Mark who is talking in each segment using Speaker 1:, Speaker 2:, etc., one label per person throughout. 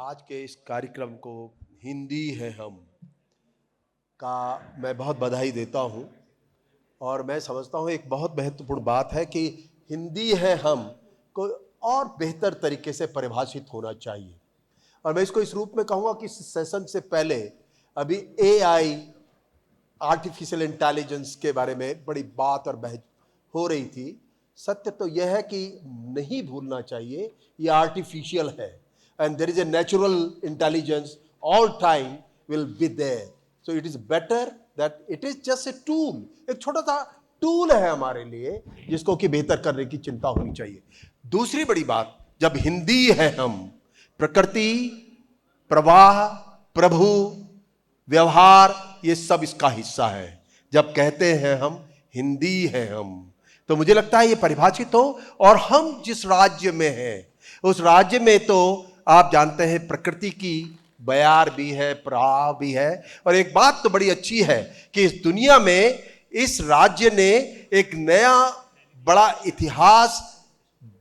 Speaker 1: आज के इस कार्यक्रम को हिंदी है हम का मैं बहुत बधाई देता हूं और मैं समझता हूं एक बहुत महत्वपूर्ण बात है कि हिंदी है हम को और बेहतर तरीके से परिभाषित होना चाहिए। और मैं इसको इस रूप में कहूँगा कि इस सेशन से पहले अभी एआई आर्टिफिशियल इंटेलिजेंस के बारे में बड़ी बात और बहस हो रही थी। सत्य तो यह है कि नहीं भूलना चाहिए ये आर्टिफिशियल है and there is a natural intelligence all time will be there, so it is better that it is just a tool, एक छोटा सा टूल है हमारे लिए जिसको कि बेहतर करने की चिंता होनी चाहिए। दूसरी बड़ी बात, जब हिंदी है हम, प्रकृति, प्रवाह, प्रभु, व्यवहार, ये सब इसका हिस्सा है। जब कहते हैं हम हिंदी है हम, तो मुझे लगता है ये परिभाषित हो। और हम जिस राज्य में हैं उस राज्य में तो आप जानते हैं प्रकृति की बयार भी है, प्रवाह भी है। और एक बात तो बड़ी अच्छी है कि इस दुनिया में इस राज्य ने एक नया बड़ा इतिहास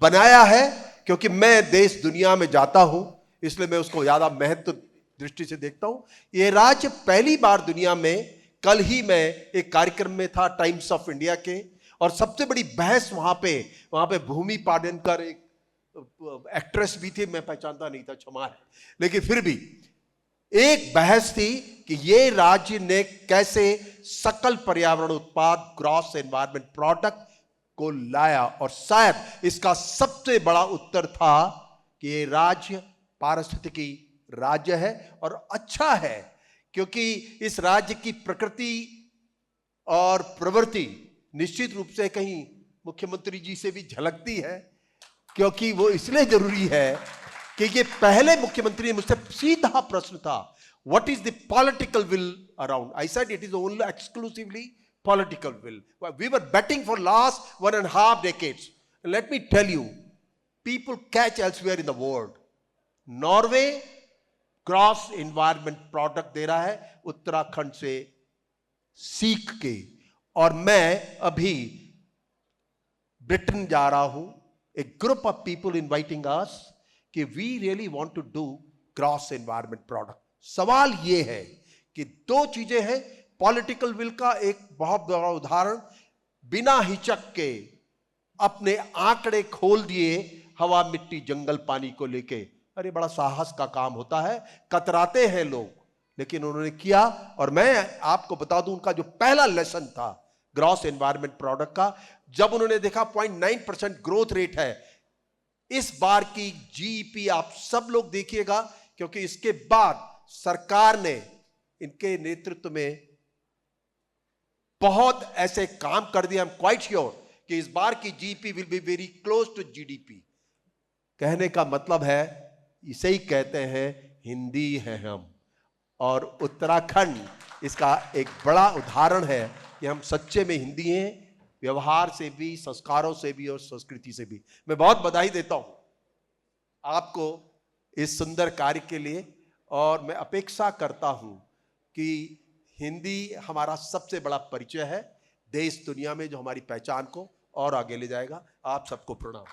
Speaker 1: बनाया है, क्योंकि मैं देश दुनिया में जाता हूं इसलिए मैं उसको ज्यादा महत्व दृष्टि से देखता हूं। ये राज्य पहली बार दुनिया में, कल ही मैं एक कार्यक्रम में था टाइम्स ऑफ इंडिया के, और सबसे बड़ी बहस वहां पे भूमि पाडनकर एक एक्ट्रेस भी थी, मैं पहचानता नहीं था, क्षमा है, लेकिन फिर भी एक बहस थी कि ये राज्य ने कैसे सकल पर्यावरण उत्पाद ग्रॉस एनवायरमेंट प्रोडक्ट को लाया। और शायद इसका सबसे बड़ा उत्तर था कि ये राज्य पारिस्थितिकी राज्य है और अच्छा है, क्योंकि इस राज्य की प्रकृति और प्रवृत्ति निश्चित रूप से कहीं मुख्यमंत्री जी से भी झलकती है, क्योंकि वो इसलिए जरूरी है कि ये पहले मुख्यमंत्री मुझसे सीधा प्रश्न था, what is the political will around. I said it is only exclusively political will. We were betting for last 1.5 decades. Let me tell you, people catch elsewhere in the world. Norway cross environment product दे रहा है उत्तराखंड से सीख के, और मैं अभी Britain जा रहा हूं। A group of people inviting us कि we really want to do gross environment product। सवाल ये है कि दो चीजें हैं। पॉलिटिकल विल का एक बहुत बड़ा उदाहरण, बिना हिचक के अपने आंकड़े खोल दिए हवा, मिट्टी, जंगल, पानी को लेके। अरे बड़ा साहस का काम होता है, कतराते हैं लोग, लेकिन उन्होंने किया। और मैं आपको बता दूं, उनका जो पहला लेसन था ग्रॉस एनवायरमेंट प्रोडक्ट का, जब उन्होंने देखा 0.9% ग्रोथ रेट है इस बार की जीईपी, आप सब लोग देखिएगा, क्योंकि इसके बाद सरकार ने इनके नेतृत्व में बहुत ऐसे काम कर दिए। आई एम क्वाइट श्योर कि इस बार की GEP will be very close to GDP. कहने का मतलब है, इसे ही कहते हैं हिंदी है हम, और उत्तराखंड इसका एक बड़ा उदाहरण है कि हम सच्चे में हिंदी हैं, व्यवहार से भी, संस्कारों से भी और संस्कृति से भी। मैं बहुत बधाई देता हूं आपको इस सुंदर कार्य के लिए, और मैं अपेक्षा करता हूं कि हिंदी हमारा सबसे बड़ा परिचय है देश दुनिया में, जो हमारी पहचान को और आगे ले जाएगा। आप सबको प्रणाम।